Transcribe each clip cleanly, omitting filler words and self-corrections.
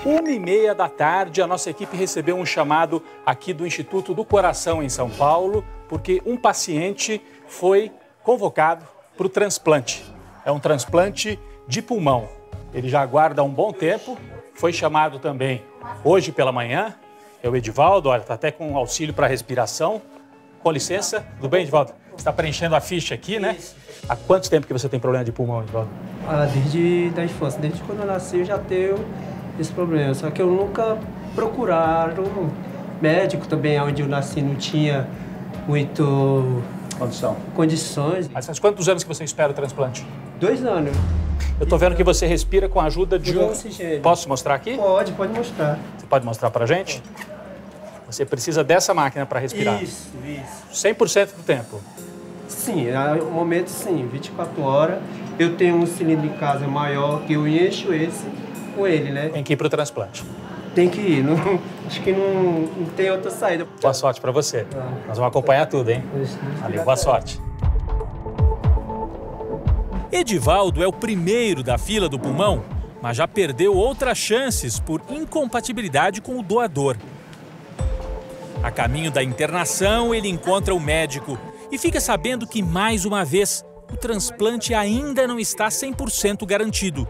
1h30 da tarde, a nossa equipe recebeu um chamado aqui do Instituto do Coração, em São Paulo, porque um paciente foi convocado para o transplante. É um transplante de pulmão. Ele já aguarda há um bom tempo, foi chamado também hoje pela manhã. É o Edivaldo, olha, está até com auxílio para respiração. Com licença, tudo bem, Edivaldo? Você está preenchendo a ficha aqui, né? Há quanto tempo que você tem problema de pulmão, Edivaldo? Desde a infância, desde quando eu nasci eu já tenho esse problema, só que eu nunca procuraram médico também, onde eu nasci não tinha muito condições. Mas faz quantos anos que você espera o transplante? 2 anos. Eu tô vendo que você respira com a ajuda de um... oxigênio. Posso mostrar aqui? Pode mostrar. Você pode mostrar pra gente? Você precisa dessa máquina para respirar. Isso. 100% do tempo. Sim, no momento sim, 24 horas. Eu tenho um cilindro em casa maior que eu encho esse com ele, né? Tem que ir pro transplante. Tem que ir, acho que não tem outra saída. Boa sorte para você. Nós vamos acompanhar tudo, hein? Valeu, boa sorte. Edivaldo é o primeiro da fila do pulmão, mas já perdeu outras chances por incompatibilidade com o doador. A caminho da internação, ele encontra o médico e fica sabendo que, mais uma vez, o transplante ainda não está 100% garantido.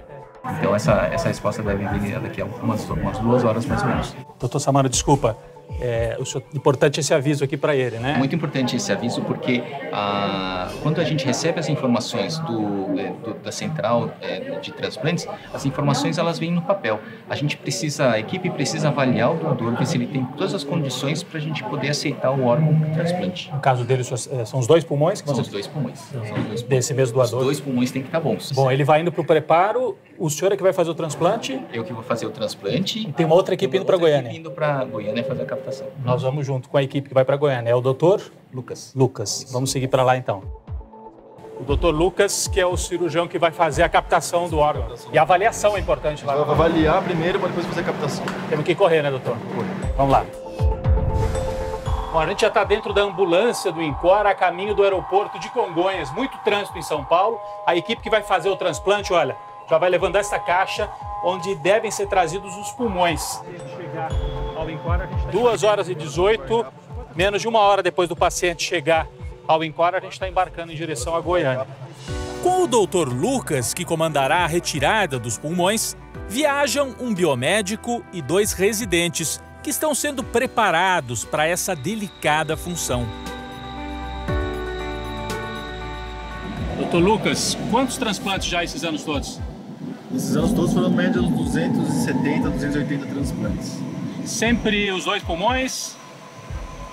Então essa resposta deve vir daqui a umas 2 horas mais ou menos. Doutor Samano, desculpa. É importante esse aviso aqui para ele, né? Muito importante esse aviso porque quando a gente recebe as informações da central de transplantes, as informações elas vêm no papel. A equipe precisa avaliar o doador, ver se ele tem todas as condições para a gente poder aceitar o órgão para o transplante. No caso dele, são os 2 pulmões? São os 2 pulmões. Desse mesmo doador? Os 2 pulmões têm que estar bons. Bom, ele vai indo para o preparo, o senhor é que vai fazer o transplante? Eu que vou fazer o transplante. E tem uma outra equipe indo para Goiânia? Indo para Goiânia fazer a captação. Nós vamos junto com a equipe que vai para Goiânia. É o doutor? Lucas. Vamos seguir para lá então. O doutor Lucas, que é o cirurgião que vai fazer a captação do órgão. E a avaliação é importante lá. Vai avaliar primeiro para depois fazer a captação. Temos que correr, né, doutor? Vamos lá. Bom, a gente já está dentro da ambulância do INCOR, a caminho do aeroporto de Congonhas. Muito trânsito em São Paulo. A equipe que vai fazer o transplante, olha, já vai levando essa caixa onde devem ser trazidos os pulmões. 2h18, menos de 1 hora depois do paciente chegar ao INCOR, a gente está embarcando em direção a Goiânia. Com o doutor Lucas, que comandará a retirada dos pulmões, viajam um biomédico e 2 residentes que estão sendo preparados para essa delicada função. Doutor Lucas, quantos transplantes já esses anos todos? Esses anos todos foram média de 270, 280 transplantes. Sempre os 2 pulmões?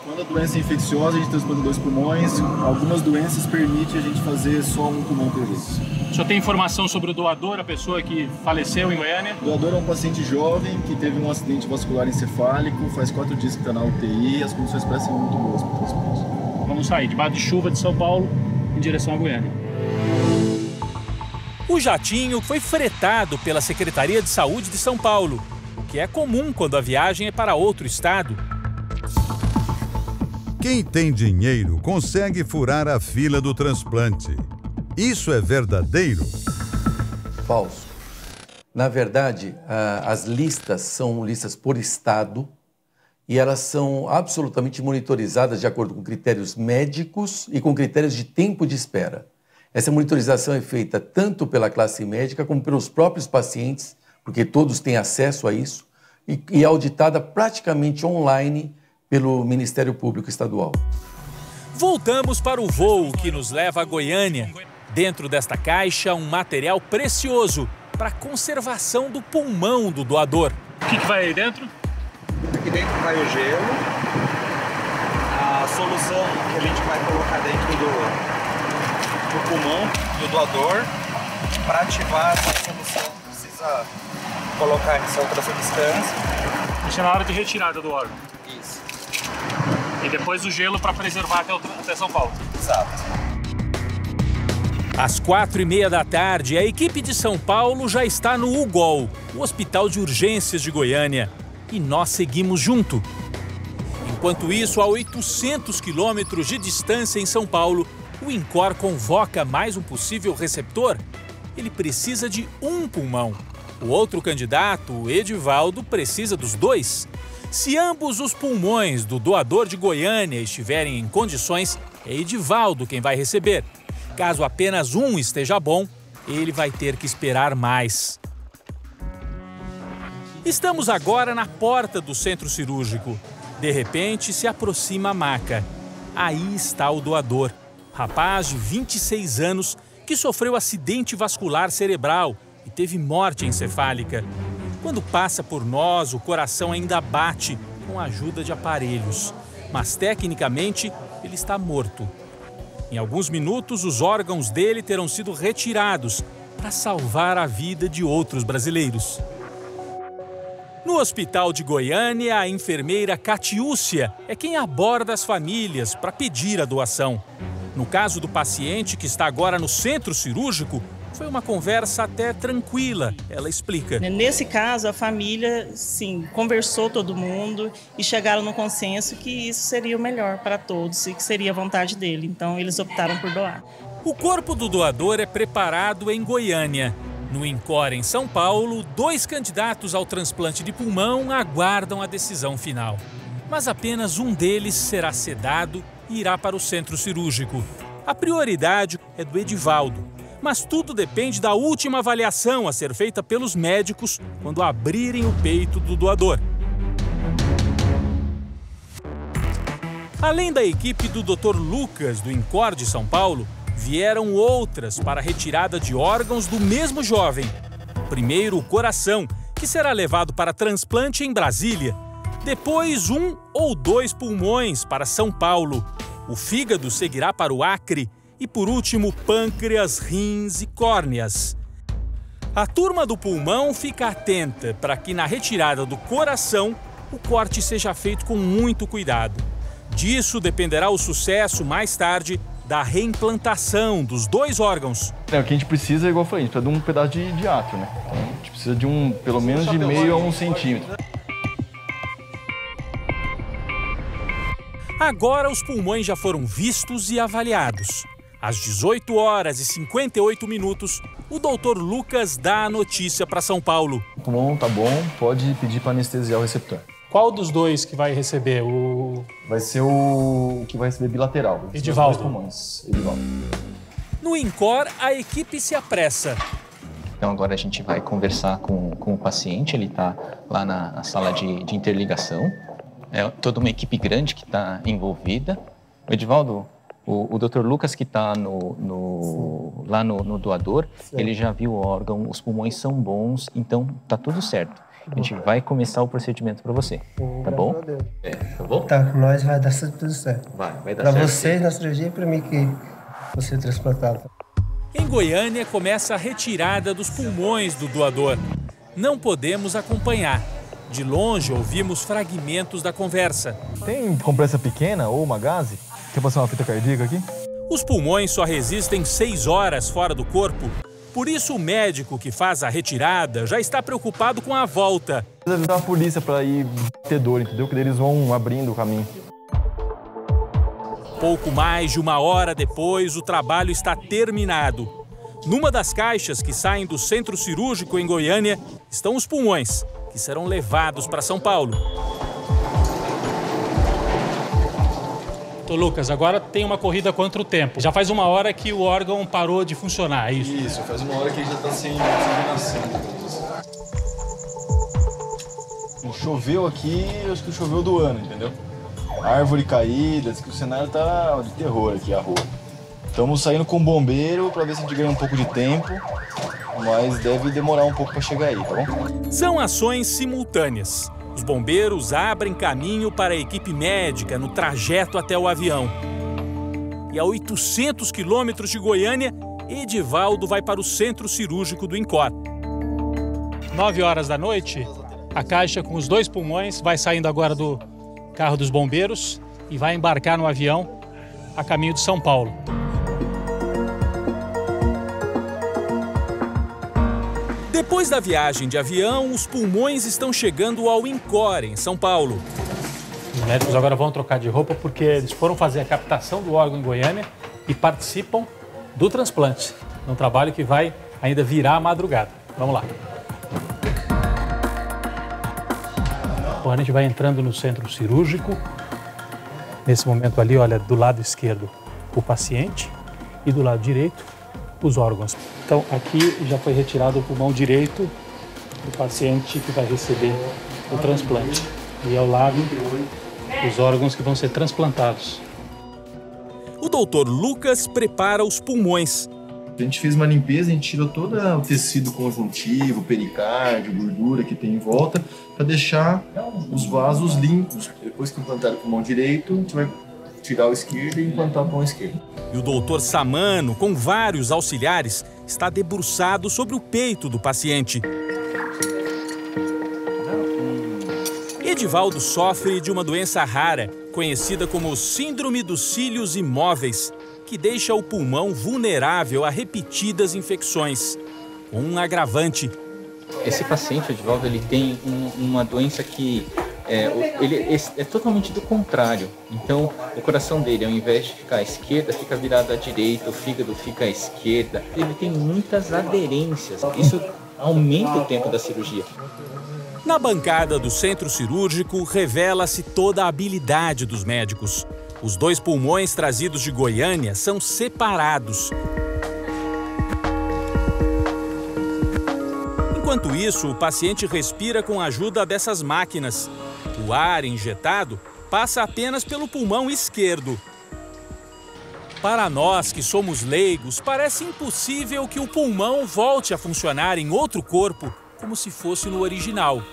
Quando a doença é infecciosa, a gente transplanta 2 pulmões. Algumas doenças permitem a gente fazer só 1 pulmão por vez. O senhor tem informação sobre o doador, a pessoa que faleceu em Goiânia? O doador é um paciente jovem que teve um acidente vascular encefálico, faz 4 dias que está na UTI e as condições parecem muito boas para o transplante. Vamos sair debaixo de chuva de São Paulo em direção a Goiânia. O jatinho foi fretado pela Secretaria de Saúde de São Paulo, o que é comum quando a viagem é para outro estado. Quem tem dinheiro consegue furar a fila do transplante. Isso é verdadeiro? Falso. Na verdade, as listas são listas por estado e elas são absolutamente monitorizadas de acordo com critérios médicos e com critérios de tempo de espera. Essa monitorização é feita tanto pela classe médica como pelos próprios pacientes, porque todos têm acesso a isso, e é auditada praticamente online pelo Ministério Público Estadual. Voltamos para o voo que nos leva a Goiânia. Dentro desta caixa, um material precioso para a conservação do pulmão do doador. O que vai aí dentro? Aqui dentro vai o gelo, a solução que a gente vai colocar dentro do pulmão do doador. Para ativar essa solução, precisa colocar essa outra substância. Isso é na hora de retirada do órgão. Isso. E depois o gelo para preservar até São Paulo. Exato. Às 4h30 da tarde, a equipe de São Paulo já está no UGOL, o Hospital de Urgências de Goiânia. E nós seguimos junto. Enquanto isso, a 800 quilômetros de distância em São Paulo, o INCOR convoca mais um possível receptor. Ele precisa de 1 pulmão. O outro candidato, o Edivaldo, precisa dos dois. Se ambos os pulmões do doador de Goiânia estiverem em condições, é Edivaldo quem vai receber. Caso apenas um esteja bom, ele vai ter que esperar mais. Estamos agora na porta do centro cirúrgico. De repente, se aproxima a maca. Aí está o doador, rapaz de 26 anos que sofreu acidente vascular cerebral e teve morte encefálica. Quando passa por nós, o coração ainda bate com a ajuda de aparelhos, mas tecnicamente ele está morto. Em alguns minutos, os órgãos dele terão sido retirados para salvar a vida de outros brasileiros. No hospital de Goiânia, a enfermeira Catiúcia é quem aborda as famílias para pedir a doação. No caso do paciente que está agora no centro cirúrgico, foi uma conversa até tranquila, ela explica. Nesse caso, a família, sim, conversou todo mundo e chegaram no consenso que isso seria o melhor para todos e que seria a vontade dele. Então, eles optaram por doar. O corpo do doador é preparado em Goiânia. No INCOR, em São Paulo, 2 candidatos ao transplante de pulmão aguardam a decisão final. Mas apenas um deles será sedado e irá para o centro cirúrgico. A prioridade é do Edivaldo, mas tudo depende da última avaliação a ser feita pelos médicos quando abrirem o peito do doador. Além da equipe do Dr. Lucas, do INCOR de São Paulo, vieram outras para a retirada de órgãos do mesmo jovem. Primeiro, o coração, que será levado para transplante em Brasília. Depois, 1 ou 2 pulmões para São Paulo. O fígado seguirá para o Acre. E, por último, pâncreas, rins e córneas. A turma do pulmão fica atenta para que, na retirada do coração, o corte seja feito com muito cuidado. Disso dependerá o sucesso, mais tarde, da reimplantação dos 2 órgãos. O que a gente precisa, igual eu falei, a gente precisa de um pedaço de átrio, né? Então, a gente precisa de pelo menos de meio a 1 centímetro. Agora os pulmões já foram vistos e avaliados. Às 18 horas e 58 minutos, o Dr. Lucas dá a notícia para São Paulo. O pulmão tá bom, pode pedir para anestesiar o receptor. Qual dos 2 que vai receber? Vai ser o que vai receber bilateral. Edivaldo. Os 2 pulmões. Edivaldo. No INCOR, a equipe se apressa. Então agora a gente vai conversar com o paciente, ele está lá na sala de interligação. É toda uma equipe grande que está envolvida. O Edivaldo, o Dr. Lucas que está lá no doador, ele já viu o órgão, os pulmões são bons, então tá tudo certo. A gente vai começar o procedimento para você, tá bom? Tá bom? Tá, nós vai dar tudo certo. Vai dar pra certo. Para vocês na cirurgia e para mim que você transplantado. Em Goiânia, começa a retirada dos pulmões do doador. Não podemos acompanhar. De longe, ouvimos fragmentos da conversa. Tem compressa pequena ou uma gaze? Quer passar uma fita cardíaca aqui? Os pulmões só resistem 6 horas fora do corpo. Por isso, o médico que faz a retirada já está preocupado com a volta. Precisa avisar a polícia para ir ter dor, entendeu? Que eles vão abrindo o caminho. Pouco mais de 1 hora depois, o trabalho está terminado. Numa das caixas que saem do centro cirúrgico em Goiânia estão os pulmões, que serão levados para São Paulo. Ô Lucas, agora tem uma corrida contra o tempo. Já faz 1 hora que o órgão parou de funcionar, é isso? Isso, faz 1 hora que ele já está sem iluminação. Choveu aqui, acho que choveu do ano, entendeu? Árvore caída, diz que o cenário tá de terror aqui, a rua. Estamos saindo com o bombeiro para ver se a gente ganha um pouco de tempo, mas deve demorar um pouco para chegar aí, tá bom? São ações simultâneas. Os bombeiros abrem caminho para a equipe médica no trajeto até o avião. E a 800 quilômetros de Goiânia, Edivaldo vai para o centro cirúrgico do INCOR. 9 horas da noite, a caixa com os 2 pulmões vai saindo agora do carro dos bombeiros e vai embarcar no avião a caminho de São Paulo. Depois da viagem de avião, os pulmões estão chegando ao INCOR, em São Paulo. Os médicos agora vão trocar de roupa porque eles foram fazer a captação do órgão em Goiânia e participam do transplante. Um trabalho que vai ainda virar a madrugada. Vamos lá. Bom, a gente vai entrando no centro cirúrgico. Nesse momento ali, olha, do lado esquerdo o paciente e do lado direito os órgãos. Então aqui já foi retirado o pulmão direito do paciente que vai receber o transplante. E ao lado os órgãos que vão ser transplantados. O doutor Lucas prepara os pulmões. A gente fez uma limpeza, a gente tirou todo o tecido conjuntivo, pericárdio, gordura que tem em volta, para deixar os vasos limpos. Depois que implantar o pulmão direito, a gente vai tirar o esquerdo e implantar o pulmão esquerdo. E o doutor Samano, com vários auxiliares, está debruçado sobre o peito do paciente. Edivaldo sofre de uma doença rara, conhecida como síndrome dos cílios imóveis, que deixa o pulmão vulnerável a repetidas infecções. Um agravante. Esse paciente, Edivaldo, ele tem uma doença que é totalmente do contrário. Então, o coração dele, ao invés de ficar à esquerda, fica virado à direita, o fígado fica à esquerda. Ele tem muitas aderências. Isso aumenta o tempo da cirurgia. Na bancada do centro cirúrgico, revela-se toda a habilidade dos médicos. Os 2 pulmões trazidos de Goiânia são separados. Enquanto isso, o paciente respira com a ajuda dessas máquinas. O ar injetado passa apenas pelo pulmão esquerdo. Para nós que somos leigos, parece impossível que o pulmão volte a funcionar em outro corpo como se fosse no original.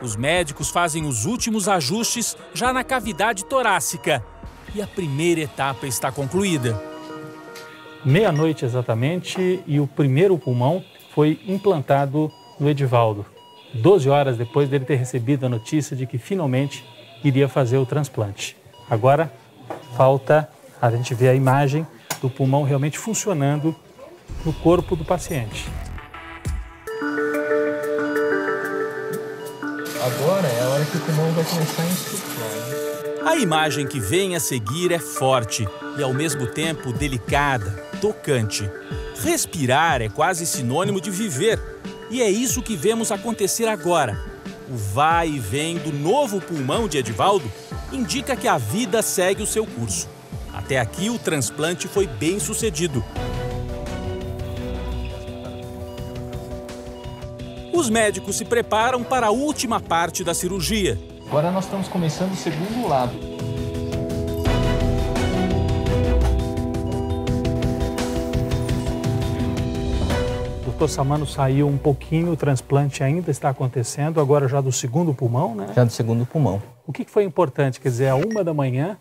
Os médicos fazem os últimos ajustes já na cavidade torácica e a primeira etapa está concluída. Meia-noite exatamente e o primeiro pulmão foi implantado no Edivaldo. 12 horas depois dele ter recebido a notícia de que finalmente iria fazer o transplante. Agora falta a gente ver a imagem do pulmão realmente funcionando no corpo do paciente. Agora é a hora que o pulmão vai começar a insuflar. A imagem que vem a seguir é forte e, ao mesmo tempo, delicada, tocante. Respirar é quase sinônimo de viver. E é isso que vemos acontecer agora. O vai e vem do novo pulmão de Edivaldo indica que a vida segue o seu curso. Até aqui, o transplante foi bem sucedido. Os médicos se preparam para a última parte da cirurgia. Agora nós estamos começando o segundo lado. O doutor Samano saiu um pouquinho, o transplante ainda está acontecendo, agora já do segundo pulmão, né? Já do segundo pulmão. O que foi importante? Quer dizer, à 1 da manhã,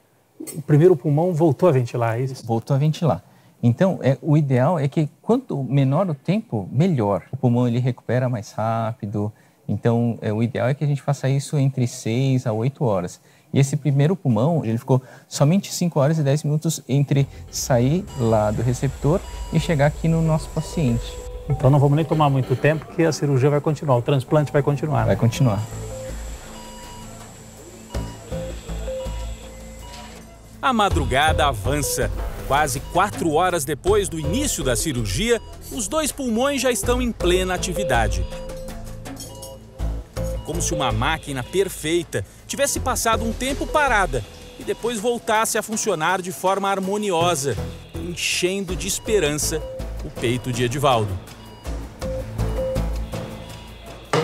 o primeiro pulmão voltou a ventilar, é isso? Voltou a ventilar. Então, o ideal é que quanto menor o tempo, melhor. O pulmão ele recupera mais rápido. Então, o ideal é que a gente faça isso entre 6 a 8 horas. E esse primeiro pulmão, ele ficou somente 5 horas e 10 minutos entre sair lá do receptor e chegar aqui no nosso paciente. Então não vamos nem tomar muito tempo, porque a cirurgia vai continuar, o transplante vai continuar. Né? Vai continuar. A madrugada avança. Quase 4 horas depois do início da cirurgia, os 2 pulmões já estão em plena atividade. É como se uma máquina perfeita tivesse passado um tempo parada e depois voltasse a funcionar de forma harmoniosa, enchendo de esperança o peito de Edivaldo.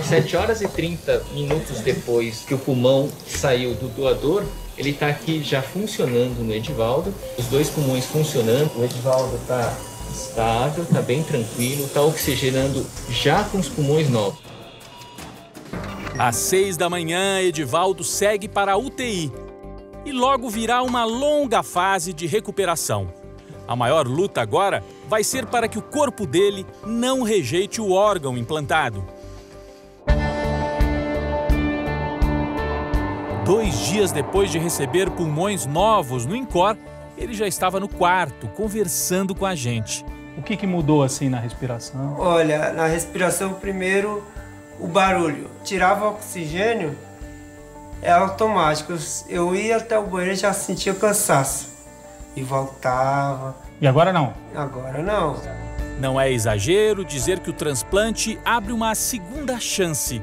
7 horas e 30 minutos depois que o pulmão saiu do doador, ele está aqui já funcionando no Edivaldo, os 2 pulmões funcionando. O Edivaldo está estável, está bem tranquilo, está oxigenando já com os pulmões novos. Às 6 da manhã, Edivaldo segue para a UTI e logo virá uma longa fase de recuperação. A maior luta agora vai ser para que o corpo dele não rejeite o órgão implantado. 2 dias depois de receber pulmões novos no INCOR, ele já estava no quarto, conversando com a gente. O que mudou assim na respiração? Olha, na respiração primeiro o barulho. Tirava o oxigênio, é automático. Eu ia até o banheiro e já sentia cansaço. E voltava. E agora não? Agora não. Não é exagero dizer que o transplante abre uma segunda chance.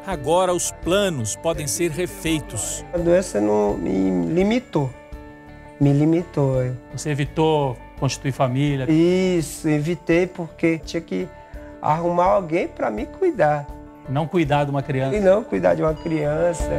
Agora os planos podem ser refeitos. A doença não me limitou. Me limitou. Você evitou constituir família? Isso, evitei porque tinha que arrumar alguém para me cuidar. Não cuidar de uma criança? E não cuidar de uma criança.